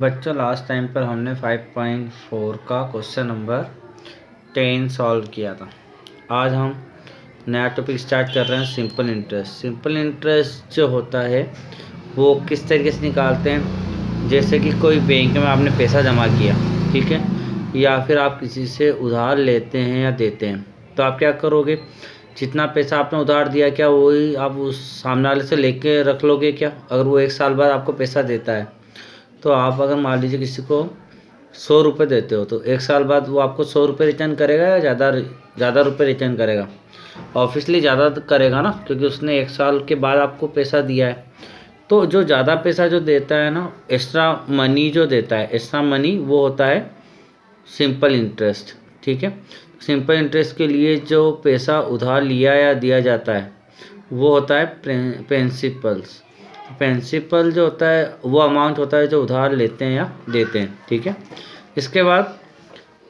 बच्चों last time पर हमने 5.4 का क्वेश्चन नंबर 10 सॉल्व किया था। आज हम नया टॉपिक स्टार्ट कर रहे हैं, सिंपल इंटरेस्ट। सिंपल इंटरेस्ट जो होता है वो किस तरीके से निकालते हैं, जैसे कि कोई बैंक में आपने पैसा जमा किया, ठीक है, या फिर आप किसी से उधार लेते हैं या देते हैं, तो आप क्या करोगे, जितना पैसा आपने उधार दिया क्या वही आप उस सामने वाले से लेके रख लोगे क्या। अगर वो 1 साल बाद आपको पैसा देता है तो आप अगर मान लीजिए किसी को 100 रुपये देते हो तो 1 साल बाद वो आपको 100 रुपये रिटर्न करेगा या ज़्यादा रुपये रिटर्न करेगा। ऑब्वियसली ज़्यादा करेगा ना, क्योंकि उसने 1 साल के बाद आपको पैसा दिया है। तो जो ज़्यादा पैसा जो देता है ना, एक्स्ट्रा मनी जो देता है, एक्स्ट्रा मनी, वो होता है सिंपल इंटरेस्ट। ठीक है, सिंपल इंटरेस्ट के लिए जो पैसा उधार लिया या दिया जाता है वो होता है प्रिंसिपल्स। प्रिंसिपल जो होता है वो अमाउंट होता है जो उधार लेते हैं या देते हैं। ठीक है, इसके बाद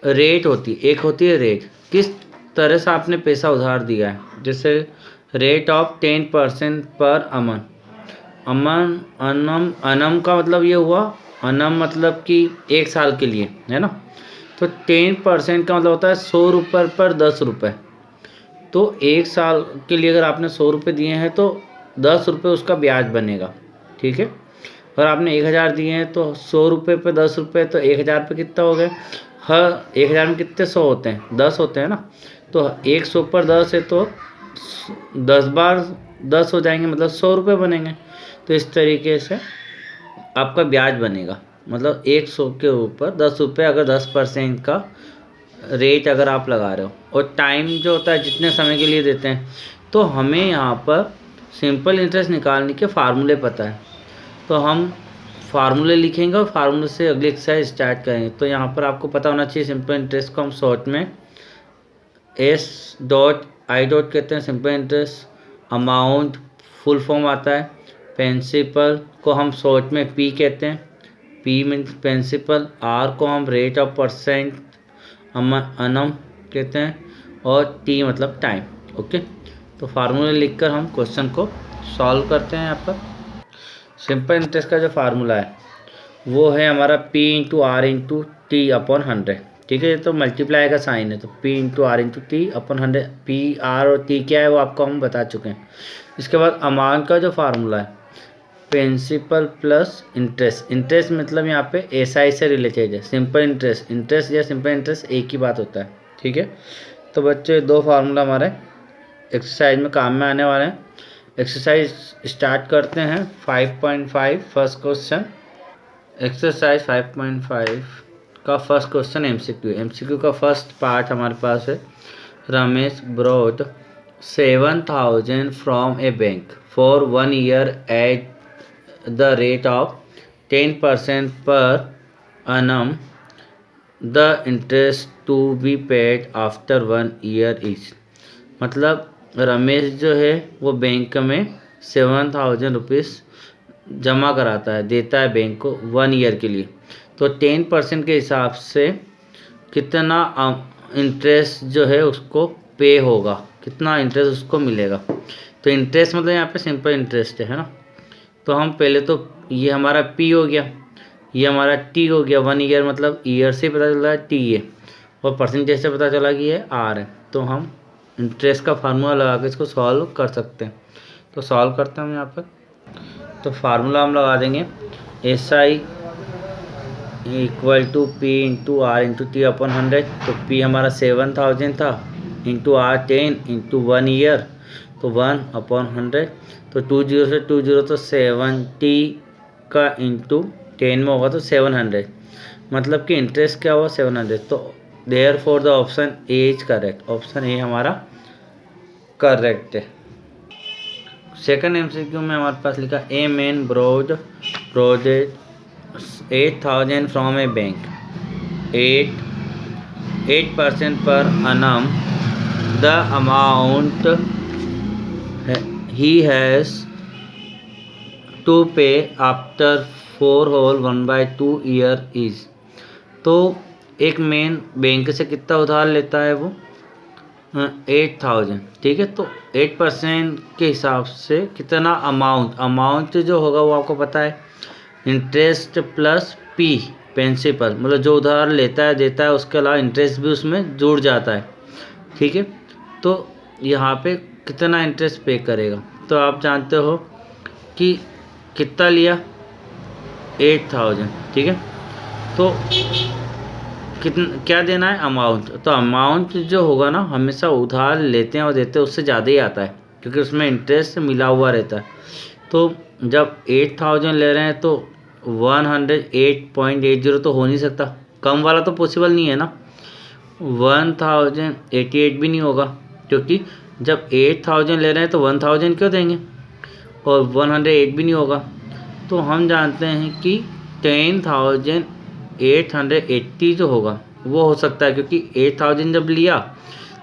रेट होती है, एक होती है रेट, किस तरह से आपने पैसा उधार दिया है। जैसे रेट ऑफ 10% पर अमन। अनम का मतलब ये हुआ, अनम मतलब कि 1 साल के लिए है ना। तो 10% का मतलब होता है 100 रुपये पर 10 रुपये। तो 1 साल के लिए अगर आपने 100 रुपये दिए हैं तो 10 रुपये उसका ब्याज बनेगा। ठीक है, अगर आपने 1000 दिए हैं तो 100 रुपये पे 10 रुपये, तो 1000 पे कितना हो गए, हर 1000 में कितने 100 होते हैं, 10 होते हैं ना। तो 100 पर 10 है तो 10 बार 10 हो जाएंगे, मतलब 100 रुपये बनेंगे। तो इस तरीके से आपका ब्याज बनेगा, मतलब 100 के ऊपर 10 रुपये, अगर 10% का रेट अगर आप लगा रहे हो। और टाइम जो होता है जितने समय के लिए देते हैं, तो हमें यहाँ पर सिंपल इंटरेस्ट निकालने के फार्मूले पता है, तो हम फार्मूले लिखेंगे और फार्मूले से अगली एक्सरसाइज स्टार्ट करेंगे। तो यहाँ पर आपको पता होना चाहिए, सिंपल इंटरेस्ट को हम शॉर्ट में S.I. कहते हैं, simple interest. Amount full form आता है। प्रिंसिपल को हम शॉर्ट में P कहते हैं, P मीन्स प्रिंसिपल। R को हम रेट ऑफ परसेंट अनम कहते हैं, और T मतलब टाइम। ओके, तो फार्मूला लिखकर हम क्वेश्चन को सॉल्व करते हैं। यहाँ पर सिंपल इंटरेस्ट का जो फार्मूला है वो है हमारा P into R into T upon 100। ठीक है, तो मल्टीप्लाई का साइन है, तो P into R into T upon 100। P R और T क्या है वो आपको हम बता चुके हैं। इसके बाद अमाउंट का जो फार्मूला है प्रिंसिपल प्लस इंटरेस्ट। इंटरेस्ट मतलब यहाँ पे SI से रिलेटेड है। सिंपल इंटरेस्ट, इंटरेस्ट या सिंपल इंटरेस्ट एक ही बात होता है। ठीक है, तो बच्चे 2 फार्मूला हमारे एक्सरसाइज में काम में आने वाले हैं। एक्सरसाइज स्टार्ट करते हैं। 5.5 फर्स्ट क्वेश्चन, एक्सरसाइज 5.5 का फर्स्ट क्वेश्चन MCQ। MCQ का फर्स्ट पार्ट हमारे पास है, Ramesh borrowed 7,000 from a bank for 1 year at the rate of 10% per annum, the interest to be paid after 1 year is. मतलब रमेश जो है वो बैंक में 7,000 रुपीज़ जमा कराता है, देता है बैंक को 1 ईयर के लिए। तो 10% के हिसाब से कितना इंटरेस्ट जो है उसको पे होगा, कितना इंटरेस्ट उसको मिलेगा। तो इंटरेस्ट मतलब यहाँ पे सिंपल इंटरेस्ट है ना। तो हम पहले तो ये हमारा P हो गया, ये हमारा T हो गया। 1 ईयर मतलब ईयर से पता चल रहा है T है, और परसेंटेज से पता चला कि ये R है। तो हम इंटरेस्ट का फार्मूला लगा के इसको सॉल्व कर सकते हैं। तो सॉल्व करते हैं हम यहाँ पर। तो फार्मूला हम लगा देंगे SI equal to P into R into T upon 100। तो P हमारा 7,000 था, इंटू R 10 इंटू 1 ईयर, तो 1 अपॉन 100। तो 2 0 से 2 0 तो 70 का इंटू 10 में होगा तो 700, मतलब कि इंटरेस्ट क्या हुआ 700। तो there for the option A is correct, option A हमारा करेक्ट है। सेकंड MCQ में हमारे पास लिखा a man borrowed project 8,000 from a bank 8% per annum, the amount he has to pay after 4 whole 1/2 year is। तो एक main bank से कितना उधार लेता है वो 8,000। ठीक है, तो 8% के हिसाब से कितना अमाउंट जो होगा वो आपको पता है, इंटरेस्ट प्लस पी प्रिंसिपल, मतलब जो उधार लेता है देता है, उसके अलावा इंटरेस्ट भी उसमें जुड़ जाता है, ठीक है। तो यहाँ पे कितना इंटरेस्ट पे करेगा, तो आप जानते हो कि कितना लिया 8000, ठीक है। तो कितना क्या देना है अमाउंट, तो अमाउंट जो होगा ना हमेशा उधार लेते हैं और देते हैं उससे ज़्यादा ही आता है, क्योंकि उसमें इंटरेस्ट मिला हुआ रहता है। तो जब 8000 ले रहे हैं तो 108.80 तो हो नहीं सकता, कम वाला तो पॉसिबल नहीं है ना। 1088 भी नहीं होगा, क्योंकि जब 8000 ले रहे हैं तो 1000 क्यों देंगे, और 108 भी नहीं होगा। तो हम जानते हैं कि 10,880 जो होगा वो हो सकता है, क्योंकि 8000 जब लिया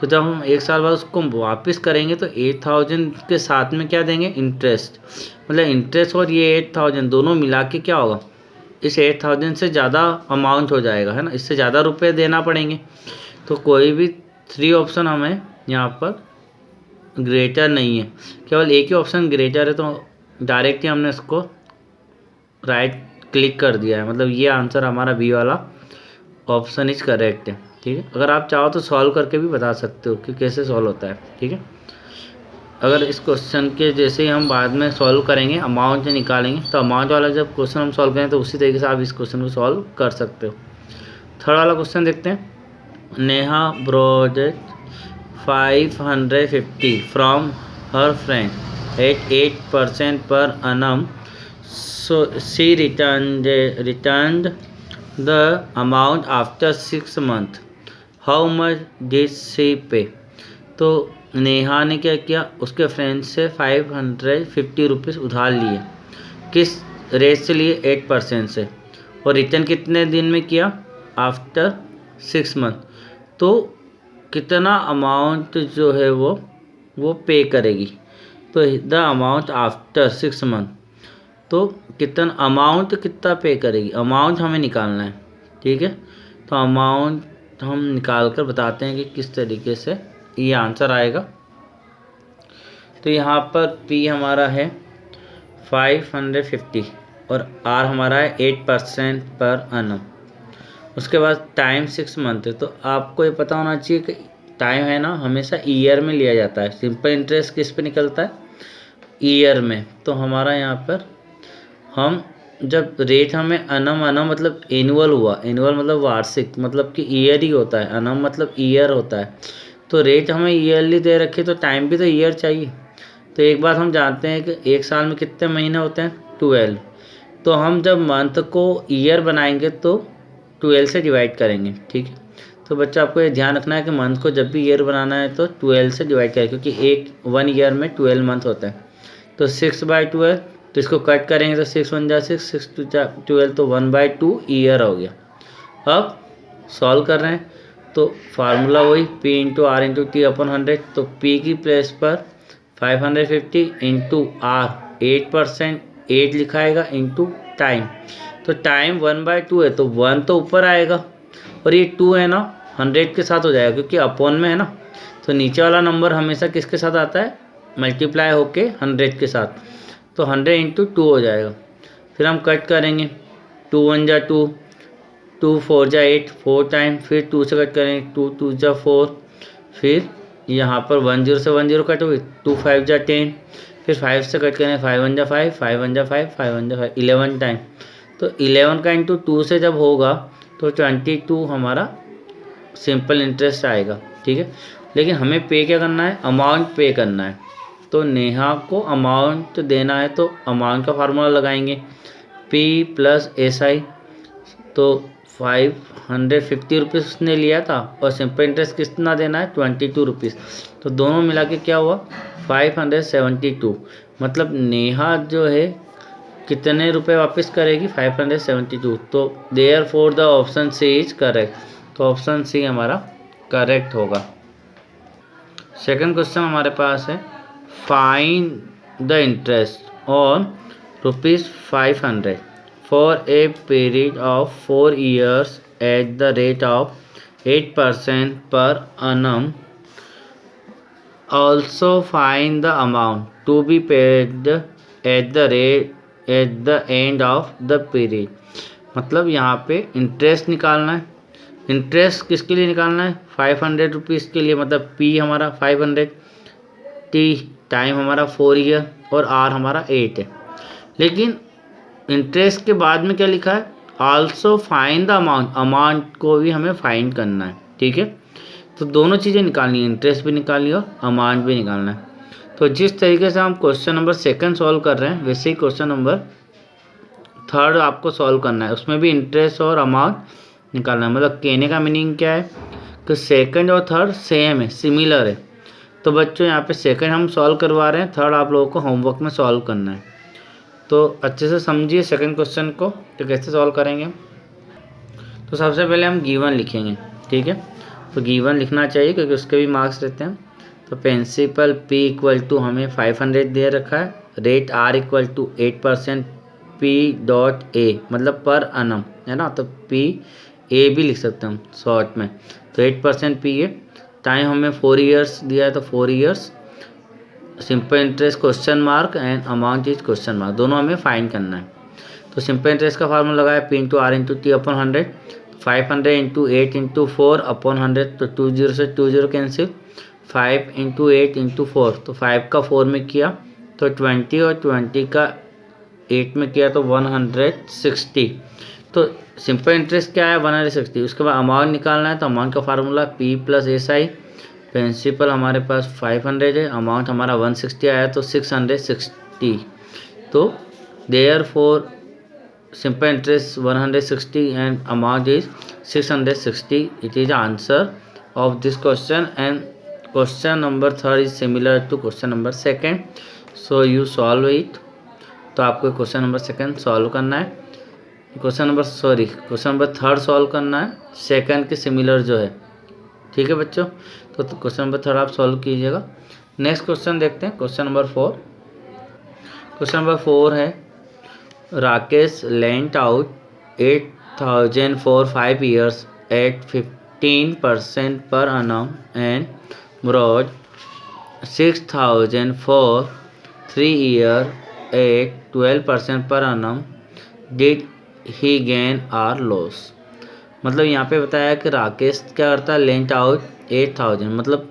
तो जब हम एक साल बाद उसको वापस करेंगे तो 8000 के साथ में क्या देंगे, इंटरेस्ट, मतलब इंटरेस्ट और ये 8000 दोनों मिला के क्या होगा, इस 8000 से ज़्यादा अमाउंट हो जाएगा, है ना, इससे ज़्यादा रुपए देना पड़ेंगे। तो कोई भी 3 ऑप्शन हमें यहाँ पर ग्रेटर नहीं है, केवल एक ही ऑप्शन ग्रेटर है, तो डायरेक्ट ही हमने इसको राइट क्लिक कर दिया है, मतलब ये आंसर हमारा बी वाला ऑप्शन इज करेक्ट है, ठीक है। अगर आप चाहो तो सॉल्व करके भी बता सकते हो कि कैसे सॉल्व होता है, ठीक है। अगर इस क्वेश्चन के जैसे ही हम बाद में सॉल्व करेंगे, अमाउंट निकालेंगे, तो अमाउंट वाला जब क्वेश्चन हम सॉल्व करें तो उसी तरीके से आप इस क्वेश्चन को सॉल्व कर सकते हो। थर्ड वाला क्वेश्चन देखते हैं। Neha borrowed 550 from her friend at 8% per annum, so she returned the amount after 6 months. How much did she pay? तो नेहा ने क्या किया, उसके फ्रेंड से 550 रुपीज़ उधार लिए, किस रेट से लिए, 8% से, और रिटर्न कितने दिन में किया, आफ्टर 6 मंथ। तो कितना अमाउंट जो है वो पे करेगी, तो द अमाउंट आफ्टर 6 मंथ, तो कितना अमाउंट कितना पे करेगी, अमाउंट हमें निकालना है, ठीक है। तो अमाउंट हम निकाल कर बताते हैं कि किस तरीके से ये आंसर आएगा। तो यहाँ पर P हमारा है 550 और R हमारा है 8% पर annum। उसके बाद टाइम 6 मंथ है, तो आपको ये पता होना चाहिए कि टाइम है ना हमेशा ईयर में लिया जाता है। सिंपल इंटरेस्ट किस पे निकलता है, ईयर में। तो हमारा यहाँ पर हम जब रेट हमें अनम मतलब एनुअल हुआ, एनुअल मतलब वार्षिक, मतलब कि ईयर ही होता है, अनम मतलब ईयर होता है। तो रेट हमें ईयरली दे रखे तो टाइम भी तो ईयर चाहिए। तो एक बात हम जानते हैं कि एक साल में कितने महीने होते हैं, 12। तो हम जब मंथ को ईयर बनाएंगे तो 12 से डिवाइड करेंगे, ठीक है। तो बच्चा आपको ये ध्यान रखना है कि मंथ को जब भी ईयर बनाना है तो 12 से डिवाइड करें, क्योंकि 1 ईयर में 12 मंथ होता है। तो 6/12, तो इसको कट करेंगे तो 6 1 जा 6, 6 2 जा 12, तो 1/2 ईयर हो गया। अब सॉल्व कर रहे हैं तो फार्मूला वही P into R into T upon 100। तो P की प्लेस पर 550 इंटू आर 8%, 8 लिखाएगा इंटू टाइम। तो टाइम 1/2 है तो 1 तो ऊपर आएगा, और ये 2 है ना 100 के साथ हो जाएगा, क्योंकि अपॉन में है ना। तो नीचे वाला नंबर हमेशा किसके साथ आता है, मल्टीप्लाई होके 100 के साथ। तो 100 इंटू 2 हो जाएगा। फिर हम कट करेंगे, 2 1 जा 2, 2 4 जा 8, 4 टाइम, फिर 2 से कट करेंगे, 2 2 जा 4, फिर यहाँ पर 1 0 से 1 0 कट होगी, 2 5 जा 10, फिर 5 से कट करेंगे, 5 1 जा 5, 5 1 जा 5, 5 1 जा 5, 11 टाइम। तो 11 का इंटू 2 से जब होगा तो 22 हमारा सिंपल इंटरेस्ट आएगा, ठीक है। लेकिन हमें पे क्या करना है, अमाउंट पे करना है। तो नेहा को अमाउंट देना है तो अमाउंट का फार्मूला लगाएंगे, P प्लस SI। तो 550 रुपीज़ उसने लिया था और सिंपल इंटरेस्ट कितना देना है, 22 रुपीज़। तो दोनों मिला के क्या हुआ, 572। मतलब नेहा जो है कितने रुपए वापस करेगी, 572। तो there for the option C is correct. तो ऑप्शन सी हमारा करेक्ट होगा। सेकंड क्वेश्चन हमारे पास है, find the interest on ₹500 for a period of 4 years at the rate of 8% per annum. Also find the amount to be paid at the end of the period. मतलब यहाँ पे interest निकालना है। Interest किसके लिए निकालना है? 500 रुपीज़ के लिए, मतलब पी हमारा 500, टी टाइम हमारा 4 ईयर और आर हमारा 8 है। लेकिन इंटरेस्ट के बाद में क्या लिखा है? Also find the amount, amount को भी हमें फाइंड करना है। ठीक है, तो दोनों चीज़ें निकालनी है, इंटरेस्ट भी निकालनी है और अमाउंट भी निकालना है। तो जिस तरीके से हम क्वेश्चन नंबर 2 सॉल्व कर रहे हैं, वैसे ही क्वेश्चन नंबर 3 आपको सॉल्व करना है। उसमें भी इंटरेस्ट और अमाउंट निकालना है। मतलब कहने का मीनिंग क्या है कि 2 और 3 सेम है, सिमिलर है। तो बच्चों यहाँ पे 2 हम सॉल्व करवा रहे हैं, 3 आप लोगों को होमवर्क में सॉल्व करना है। तो अच्छे से समझिए 2 क्वेश्चन को, तो कैसे सॉल्व करेंगे। तो सबसे पहले हम गिवन लिखेंगे। ठीक है, तो गिवन लिखना चाहिए क्योंकि उसके भी मार्क्स रहते हैं। तो प्रिंसिपल पी इक्वल टू हमें 500 दे रखा है, rate R equal to 8% P dot A, मतलब पर अनम है ना, तो पी ए भी लिख सकते हैं हम शॉर्ट में। तो 8% पी ए, टाइम हमें 4 ईयर्स दिया है, तो 4 years, simple interest question mark and amount is question mark, दोनों हमें फाइंड करना है। तो सिंपल इंटरेस्ट का फार्मूला लगाया P into R into T upon 100, 500 into 8 into 4 upon 100, तो 20 से 20 कैंसिल, 5 इंटू 8 इंटू 4, तो 5 का 4 में किया तो 20 और 20 का 8 में किया तो 160। तो सिंपल इंटरेस्ट क्या है? 160। उसके बाद अमाउंट निकालना है, तो अमाउंट का formula P plus S I. Principal हमारे पास 500 है, अमाउंट हमारा 160 आया तो 660। तो देयर फोर सिंपल इंटरेस्ट 160 and amount is 660। It is answer of this question and question number 3 is similar to question number 2, so you solve it. तो आपको क्वेश्चन नंबर 2 सॉल्व करना है, क्वेश्चन नंबर 3 सॉल्व करना है, 2 के सिमिलर जो है। ठीक है बच्चों, तो क्वेश्चन नंबर 3 आप सॉल्व कीजिएगा। नेक्स्ट क्वेश्चन देखते हैं, क्वेश्चन नंबर 4। क्वेश्चन नंबर 4 है, Rakesh lent out 8,000 for 5 years at 15% per annum and borrowed 6,000 for 3 years at 12% per annum, did he gain or loss. मतलब यहाँ पे बताया कि राकेश क्या करता है? लेंट आउट 8,000, मतलब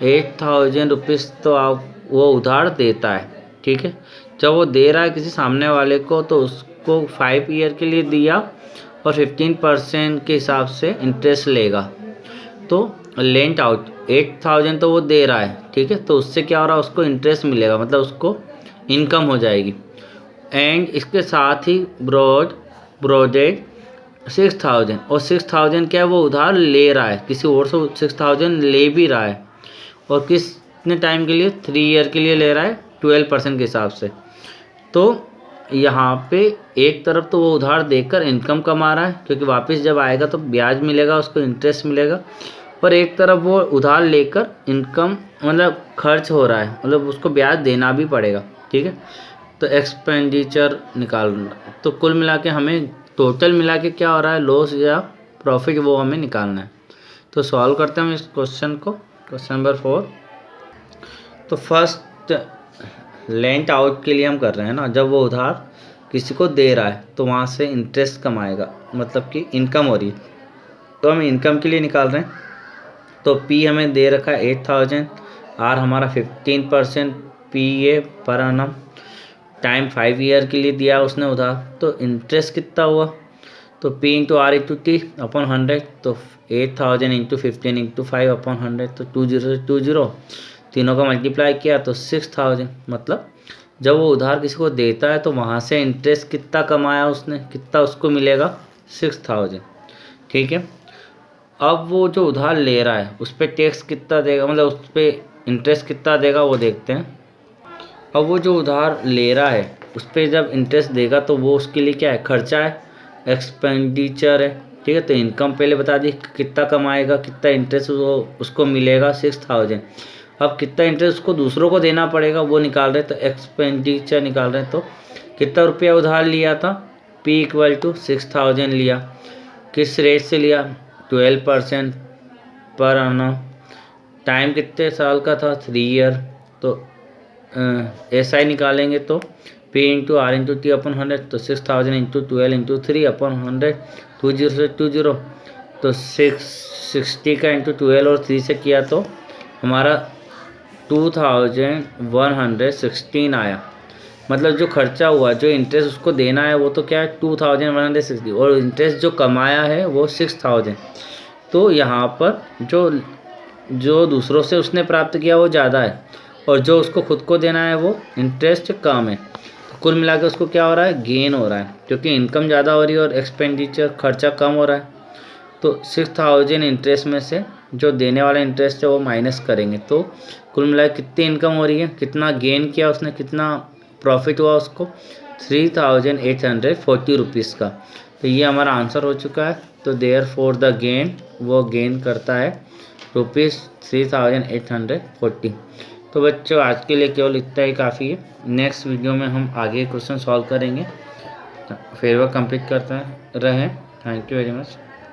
8,000 रुपीज़ तो आप वो उधार देता है। ठीक है, जब वो दे रहा है किसी सामने वाले को, तो उसको 5 ईयर के लिए दिया और 15% के हिसाब से इंटरेस्ट लेगा। तो लेंट आउट 8,000 तो वो दे रहा है, ठीक है, तो उससे क्या हो रहा है? उसको इंटरेस्ट मिलेगा, मतलब उसको इनकम हो जाएगी। एंड इसके साथ ही ब्रॉडेड 6,000, और 6,000 क्या है? वो उधार ले रहा है, किसी और से 6,000 ले भी रहा है, और कितने टाइम के लिए? 3 ईयर के लिए ले रहा है 12% के हिसाब से। तो यहाँ पे एक तरफ तो वो उधार देकर इनकम कमा रहा है, क्योंकि वापस जब आएगा तो ब्याज मिलेगा, उसको इंटरेस्ट मिलेगा, और एक तरफ वो उधार लेकर इनकम मतलब खर्च हो रहा है, मतलब उसको ब्याज देना भी पड़ेगा। ठीक है, तो एक्सपेंडिचर निकालना, तो कुल मिला के हमें टोटल मिला के क्या हो रहा है? लॉस या प्रॉफिट, वो हमें निकालना है। तो सॉल्व करते हैं हम इस क्वेश्चन को, क्वेश्चन नंबर 4। तो फर्स्ट लेंट आउट के लिए हम कर रहे हैं ना, जब वो उधार किसी को दे रहा है तो वहाँ से इंटरेस्ट कमाएगा, मतलब कि इनकम हो रही है, तो हम इनकम के लिए निकाल रहे हैं। तो पी हमें दे रखा है 8,000, आर हमारा 15% पी ए पर annum, टाइम 5 ईयर के लिए दिया उसने उधार, तो इंटरेस्ट कितना हुआ? तो P into R into T upon 100, तो 8,000 इंटू 15 इंटू 5 अपॉन 100, तो 20 से 20, तीनों का मल्टीप्लाई किया तो 6,000। मतलब जब वो उधार किसी को देता है तो वहाँ से इंटरेस्ट कितना कमाया उसने, कितना उसको मिलेगा? 6,000। ठीक है, अब वो जो उधार ले रहा है उस पर टैक्स कितना देगा, मतलब उस पर इंटरेस्ट कितना देगा वो देखते हैं। अब वो जो उधार ले रहा है उस पर जब इंटरेस्ट देगा तो वो उसके लिए क्या है? खर्चा है, एक्सपेंडिचर है। ठीक है, तो इनकम पहले बता दी कितना कमाएगा, कितना इंटरेस्ट वो उसको मिलेगा 6,000। अब कितना इंटरेस्ट उसको दूसरों को देना पड़ेगा वो निकाल रहे हैं, तो एक्सपेंडिचर निकाल रहे हैं। तो कितना रुपया उधार लिया था? P इक्वल टू 6,000 लिया, किस रेट से लिया? 12% पर annum, टाइम कितने साल का था? 3 ईयर। तो SI निकालेंगे तो P into R into T अपन 100, तो 6000 इंटू 12 इंटू 3 अपन 100, 20 से 20, तो 60 का इंटू 12 और 3 से किया तो हमारा 2116 आया। मतलब जो खर्चा हुआ, जो इंटरेस्ट उसको देना है वो तो क्या है 2160, और इंटरेस्ट जो कमाया है वो 6000। तो यहाँ पर जो दूसरों से उसने प्राप्त किया वो ज़्यादा है, और जो उसको खुद को देना है वो इंटरेस्ट कम है। तो कुल मिला के उसको क्या हो रहा है, गेन हो रहा है, क्योंकि इनकम ज़्यादा हो रही है और एक्सपेंडिचर खर्चा कम हो रहा है। तो 6000 इंटरेस्ट में से जो देने वाला इंटरेस्ट है वो माइनस करेंगे, तो कुल मिला के कितनी इनकम हो रही है, कितना गेन किया उसने, कितना प्रॉफिट हुआ उसको, 3840 रुपीज़ का। तो ये हमारा आंसर हो चुका है। तो देयर फॉर द गेन, वो गेन करता है ₹3840। तो बच्चों आज के लिए केवल इतना ही काफ़ी है। नेक्स्ट वीडियो में हम आगे क्वेश्चन सॉल्व करेंगे। फिर वो कंप्लीट करते रहें। Thank you very much.